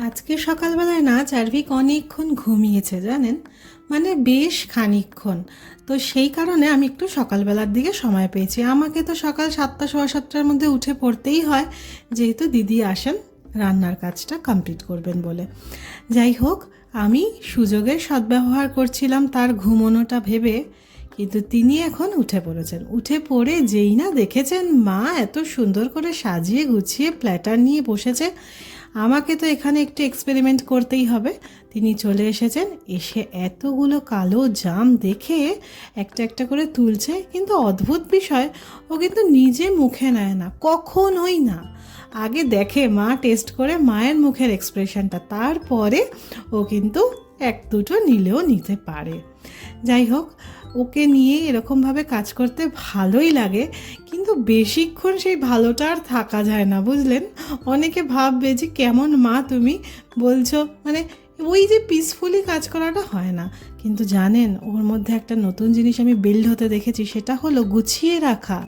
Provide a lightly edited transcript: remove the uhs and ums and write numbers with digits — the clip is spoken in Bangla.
আজকে সকালবেলায় না চার্ভিক অনেকক্ষণ ঘুমিয়েছে জানেন, মানে বেশ খানিকক্ষণ। তো সেই কারণে আমি একটু সকালবেলার দিকে সময় পেয়েছি। আমাকে তো সকাল 7টা সোয়া 7টার মধ্যে উঠে পড়তেই হয়, যেহেতু দিদি আসেন রান্নার কাজটা কমপ্লিট করবেন বলে। যাই হোক, আমি সুযোগের সদ্ব্যবহার করছিলাম তার ঘুমোনোটা ভেবে, কিন্তু তিনি এখন উঠে পড়েছেন। উঠে পড়ে যেই না দেখেছেন মা এত সুন্দর করে সাজিয়ে গুছিয়ে প্ল্যাটার নিয়ে বসেছে, আমাকে তো এখানে একটু এক্সপেরিমেন্ট করতেই হবে। তিনি চলে এসেছেন, এসে এতগুলো কালো জাম দেখে একটা একটা করে তুলছে, কিন্তু অদ্ভুত বিষয়, ও কিন্তু নিজে মুখে নেয় না, কখনোই না। আগে দেখে মা টেস্ট করে মায়ের মুখের এক্সপ্রেশনটা, তারপরে ও কিন্তু এক দুটো নিলেও নিতে পারে। যাই হোক, ওকে নিয়ে এরকমভাবে কাজ করতে ভালোই লাগে, কিন্তু বেশিক্ষণ সেই ভালোটা আর থাকা যায় না, বুঝলেন। অনেকে ভাববে যে কেমন মা তুমি বলছো, মানে ওই যে পিসফুলি কাজ করাটা হয় না। কিন্তু জানেন, ওর মধ্যে একটা নতুন জিনিস আমি বিল্ড হতে দেখেছি, সেটা হলো গুছিয়ে রাখা।